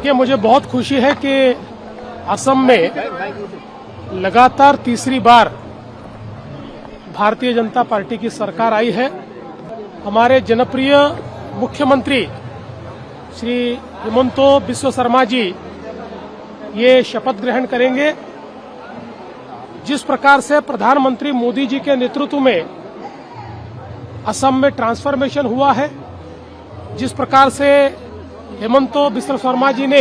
देखिए, मुझे बहुत खुशी है कि असम में लगातार तीसरी बार भारतीय जनता पार्टी की सरकार आई है। हमारे जनप्रिय मुख्यमंत्री श्री हिमंत बिस्वा शर्मा जी ये शपथ ग्रहण करेंगे। जिस प्रकार से प्रधानमंत्री मोदी जी के नेतृत्व में असम में ट्रांसफॉर्मेशन हुआ है, जिस प्रकार से हिमंत बिस्वा शर्मा जी ने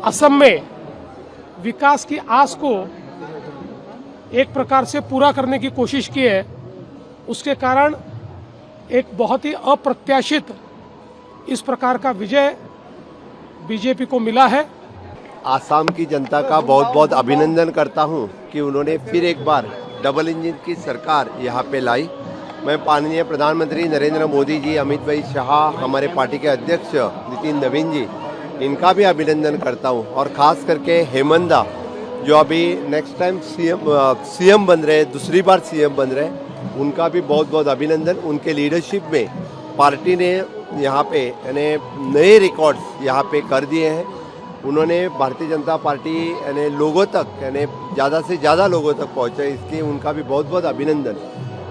असम में विकास की आस को एक प्रकार से पूरा करने की कोशिश की है, उसके कारण एक बहुत ही अप्रत्याशित इस प्रकार का विजय बीजेपी को मिला है। आसाम की जनता का बहुत बहुत अभिनंदन करता हूं कि उन्होंने फिर एक बार डबल इंजन की सरकार यहां पे लाई। मैं माननीय प्रधानमंत्री नरेंद्र मोदी जी, अमित भाई शाह, हमारे पार्टी के अध्यक्ष नितिन नवीन जी, इनका भी अभिनंदन करता हूं और खास करके हेमंत जो अभी नेक्स्ट टाइम सीएम बन रहे, दूसरी बार सीएम बन रहे, उनका भी बहुत बहुत अभिनंदन। उनके लीडरशिप में पार्टी ने यहाँ पे यानी नए रिकॉर्ड्स यहाँ पे कर दिए हैं। उन्होंने भारतीय जनता पार्टी यानी लोगों तक यानी ज़्यादा से ज़्यादा लोगों तक पहुँचे, इसलिए उनका भी बहुत बहुत अभिनंदन।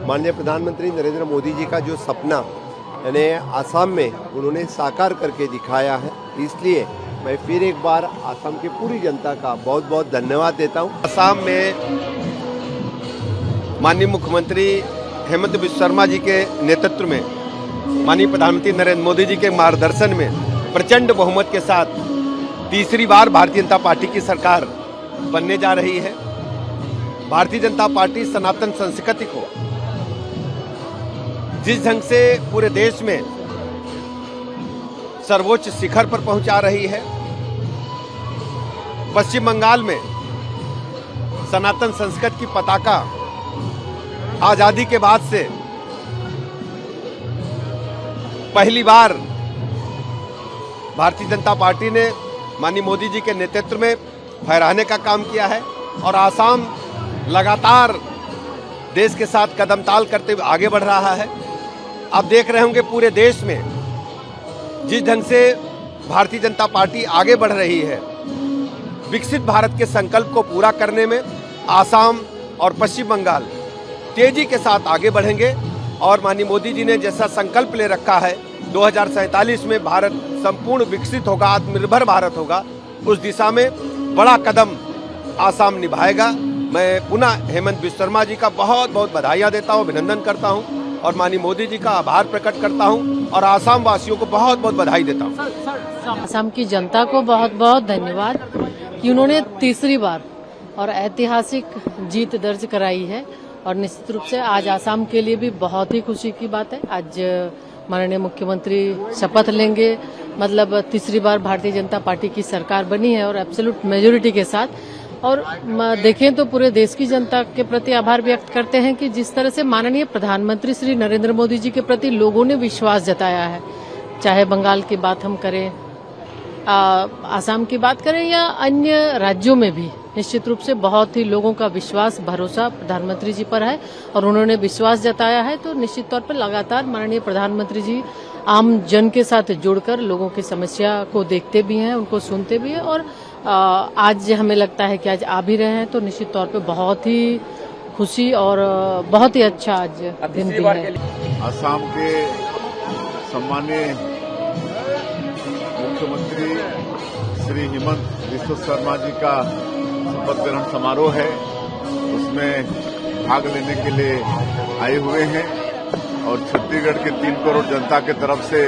माननीय प्रधानमंत्री नरेंद्र मोदी जी का जो सपना यानी आसाम में उन्होंने साकार करके दिखाया है, इसलिए मैं फिर एक बार आसाम की पूरी जनता का बहुत बहुत धन्यवाद देता हूं। आसाम में माननीय मुख्यमंत्री हेमंत बिस्वा शर्मा जी के नेतृत्व में, माननीय प्रधानमंत्री नरेंद्र मोदी जी के मार्गदर्शन में प्रचंड बहुमत के साथ तीसरी बार भारतीय जनता पार्टी की सरकार बनने जा रही है। भारतीय जनता पार्टी सनातन संस्कृति को जिस ढंग से पूरे देश में सर्वोच्च शिखर पर पहुंचा रही है, पश्चिम बंगाल में सनातन संस्कृति की पताका आजादी के बाद से पहली बार भारतीय जनता पार्टी ने माननीय मोदी जी के नेतृत्व में फहराने का काम किया है और आसाम लगातार देश के साथ कदम ताल करते हुए आगे बढ़ रहा है। आप देख रहे होंगे पूरे देश में जिस ढंग से भारतीय जनता पार्टी आगे बढ़ रही है, विकसित भारत के संकल्प को पूरा करने में आसाम और पश्चिम बंगाल तेजी के साथ आगे बढ़ेंगे और माननीय मोदी जी ने जैसा संकल्प ले रखा है 2047 में भारत संपूर्ण विकसित होगा, आत्मनिर्भर भारत होगा, उस दिशा में बड़ा कदम आसाम निभाएगा। मैं पुनः हेमंत बिस्वा शर्मा जी का बहुत बहुत बधाइयाँ देता हूँ, अभिनंदन करता हूँ और माननीय मोदी जी का आभार प्रकट करता हूँ और आसाम वासियों को बहुत बहुत बधाई देता हूँ। असम की जनता को बहुत बहुत धन्यवाद कि उन्होंने तीसरी बार और ऐतिहासिक जीत दर्ज कराई है और निश्चित रूप से आज आसाम के लिए भी बहुत ही खुशी की बात है। आज माननीय मुख्यमंत्री शपथ लेंगे, मतलब तीसरी बार भारतीय जनता पार्टी की सरकार बनी है और एब्सोल्यूट मेजोरिटी के साथ। और देखें तो पूरे देश की जनता के प्रति आभार व्यक्त करते हैं कि जिस तरह से माननीय प्रधानमंत्री श्री नरेंद्र मोदी जी के प्रति लोगों ने विश्वास जताया है, चाहे बंगाल की बात हम करें, आसाम की बात करें या अन्य राज्यों में भी निश्चित रूप से बहुत ही लोगों का विश्वास, भरोसा प्रधानमंत्री जी पर है और उन्होंने विश्वास जताया है। तो निश्चित तौर पर लगातार माननीय प्रधानमंत्री जी आम जन के साथ जुड़कर लोगों की समस्या को देखते भी हैं, उनको सुनते भी हैं और आज हमें लगता है कि आज आ भी रहे हैं तो निश्चित तौर पे बहुत ही खुशी और बहुत ही अच्छा आज दिन भी है। असम के सम्मानीय मुख्यमंत्री श्री हिमंत बिस्वा शर्मा जी का शपथ ग्रहण समारोह है, उसमें भाग लेने के लिए आए हुए हैं और छत्तीसगढ़ के 3 करोड़ जनता के तरफ से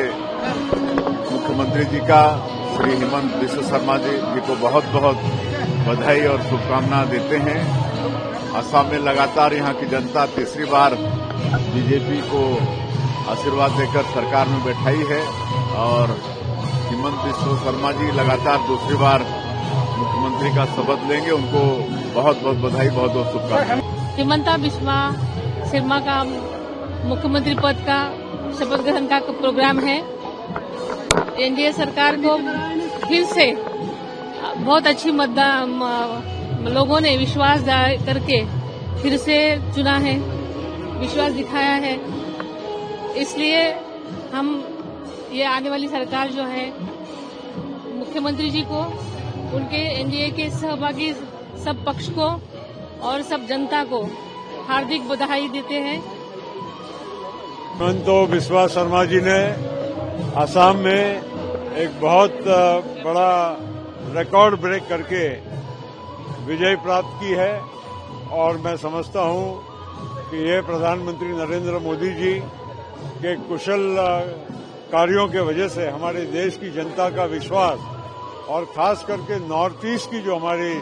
मुख्यमंत्री जी का श्री हिमंत बिस्वा शर्मा जी को बहुत बहुत बधाई और शुभकामना देते हैं। असम में लगातार यहाँ की जनता तीसरी बार बीजेपी को आशीर्वाद देकर सरकार में बैठाई है और हिमंत बिस्वा शर्मा जी लगातार दूसरी बार मुख्यमंत्री का शपथ लेंगे, उनको बहुत बहुत बधाई, बहुत बहुत शुभकामनाएं। हिमंता बिस्वा शर्मा का मुख्यमंत्री पद का शपथ ग्रहण का प्रोग्राम है। एनडीए सरकार को फिर से बहुत अच्छी लोगों ने विश्वास करके फिर से चुना है, विश्वास दिखाया है। इसलिए हम ये आने वाली सरकार जो है मुख्यमंत्री जी को, उनके एनडीए के सहभागी सब पक्ष को और सब जनता को हार्दिक बधाई देते हैं। हिमंत बिस्वा शर्मा जी ने असम में एक बहुत बड़ा रिकॉर्ड ब्रेक करके विजय प्राप्त की है और मैं समझता हूं कि ये प्रधानमंत्री नरेंद्र मोदी जी के कुशल कार्यों के वजह से हमारे देश की जनता का विश्वास और खास करके नॉर्थ ईस्ट की जो हमारी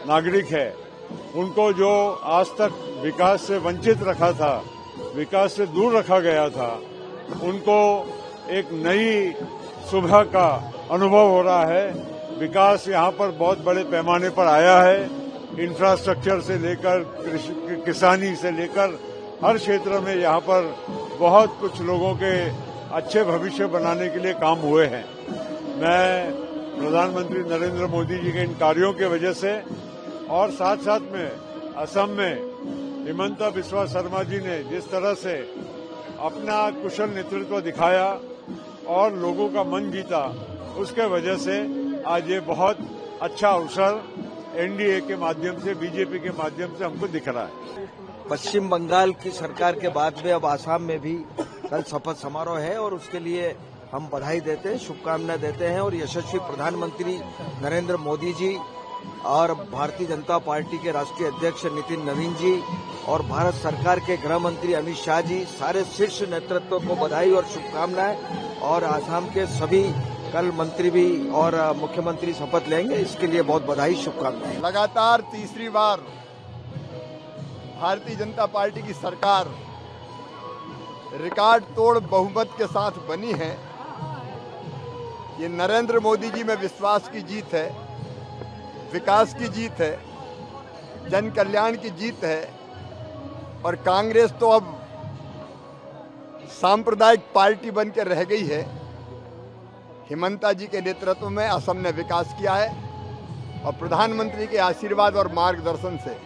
नागरिक है उनको जो आज तक विकास से वंचित रखा था, विकास से दूर रखा गया था, उनको एक नई सुबह का अनुभव हो रहा है। विकास यहाँ पर बहुत बड़े पैमाने पर आया है। इंफ्रास्ट्रक्चर से लेकर किसानी से लेकर हर क्षेत्र में यहाँ पर बहुत कुछ लोगों के अच्छे भविष्य बनाने के लिए काम हुए हैं। मैं प्रधानमंत्री नरेंद्र मोदी जी के इन कार्यों की वजह से और साथ साथ में असम में हिमंत बिस्वा शर्मा जी ने जिस तरह से अपना कुशल नेतृत्व दिखाया और लोगों का मन जीता, उसके वजह से आज ये बहुत अच्छा अवसर एनडीए के माध्यम से, बीजेपी के माध्यम से हमको दिख रहा है। पश्चिम बंगाल की सरकार के बाद में अब आसाम में भी कल शपथ समारोह है और उसके लिए हम बधाई देते हैं, शुभकामनाएं देते हैं और यशस्वी प्रधानमंत्री नरेंद्र मोदी जी और भारतीय जनता पार्टी के राष्ट्रीय अध्यक्ष नितिन नवीन जी और भारत सरकार के गृह मंत्री अमित शाह जी, सारे शीर्ष नेतृत्व को बधाई और शुभकामनाएं। और आसाम के सभी कल मंत्री भी और मुख्यमंत्री शपथ लेंगे, इसके लिए बहुत बधाई, शुभकामनाएं। लगातार तीसरी बार भारतीय जनता पार्टी की सरकार रिकॉर्ड तोड़ बहुमत के साथ बनी है। ये नरेंद्र मोदी जी में विश्वास की जीत है, विकास की जीत है, जन कल्याण की जीत है। और कांग्रेस तो अब सांप्रदायिक पार्टी बनकर रह गई है। हिमंता जी के नेतृत्व में असम ने विकास किया है और प्रधानमंत्री के आशीर्वाद और मार्गदर्शन से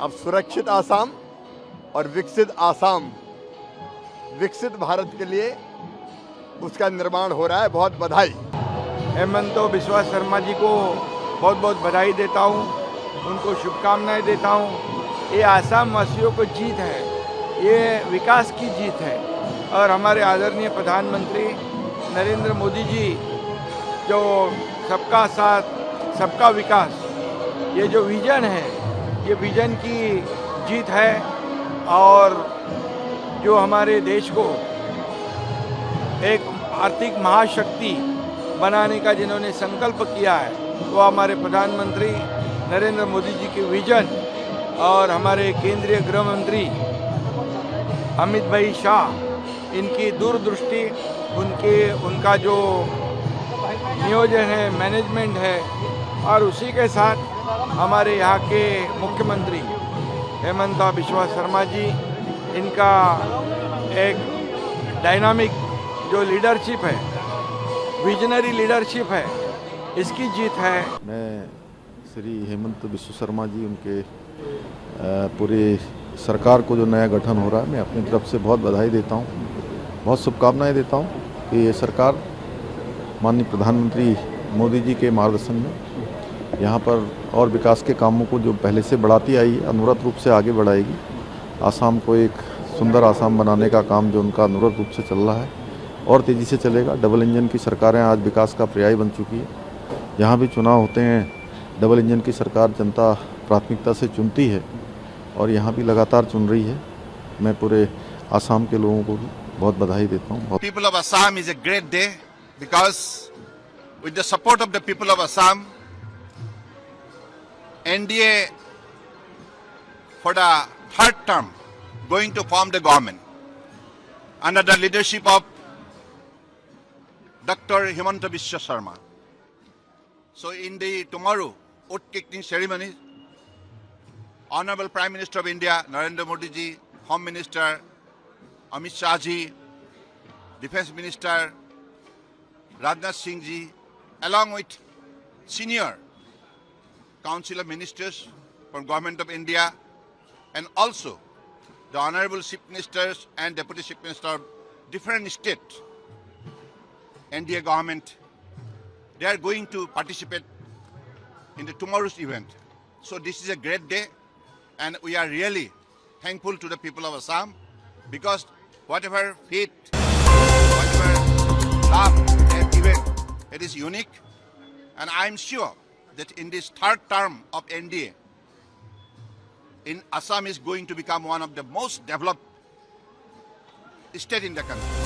अब सुरक्षित आसाम और विकसित आसाम, विकसित भारत के लिए उसका निर्माण हो रहा है। बहुत बधाई। हिमंत बिस्वा शर्मा जी को बहुत बहुत बधाई देता हूँ, उनको शुभकामनाएं देता हूँ। ये आसाम वासियों को जीत है, ये विकास की जीत है और हमारे आदरणीय प्रधानमंत्री नरेंद्र मोदी जी जो सबका साथ सबका विकास, ये जो विजन है, ये विजन की जीत है। और जो हमारे देश को एक आर्थिक महाशक्ति बनाने का जिन्होंने संकल्प किया है, वो हमारे प्रधानमंत्री नरेंद्र मोदी जी की विजन और हमारे केंद्रीय गृह मंत्री अमित भाई शाह, इनकी दूरदृष्टि, उनका जो नियोजन है, मैनेजमेंट है, और उसी के साथ हमारे यहाँ के मुख्यमंत्री हिमंत बिस्वा शर्मा जी, इनका एक डायनामिक जो लीडरशिप है, विजनरी लीडरशिप है, इसकी जीत है। मैं श्री हेमंत बिस्वा शर्मा जी, उनके पूरे सरकार को जो नया गठन हो रहा है, मैं अपनी तरफ से बहुत बधाई देता हूँ, बहुत शुभकामनाएं देता हूँ कि ये सरकार माननीय प्रधानमंत्री मोदी जी के मार्गदर्शन में यहाँ पर और विकास के कामों को जो पहले से बढ़ाती आई है, अनवरत रूप से आगे बढ़ाएगी। आसाम को एक सुंदर आसाम बनाने का काम जो उनका अनवरत रूप से चल रहा है और तेज़ी से चलेगा। डबल इंजन की सरकारें आज विकास का पर्याय बन चुकी है। जहाँ भी चुनाव होते हैं, डबल इंजन की सरकार जनता प्राथमिकता से चुनती है और यहाँ भी लगातार चुन रही है। मैं पूरे आसाम के लोगों को भी बहुत बधाई देता हूँ। People of Assam is a great day because with the support of the people of Assam, NDA for the third term going to form the government under the leadership of Dr. Himanta Biswa Sharma. So in the tomorrow oath-taking ceremony, Honorable Prime Minister of India, Narendra Modi ji, Home Minister, Amit Shah ji, Defence Minister, Rajnath Singh ji, along with senior Council of Ministers from Government of India, and also the Honorable Chief Ministers and Deputy Chief Minister of different states, NDA government they are going to participate in the tomorrow's event. So this is a great day, and we are really thankful to the people of Assam, because whatever feat, whatever love they have given, it is unique. And I am sure that in this third term of NDA, Assam is going to become one of the most developed state in the country.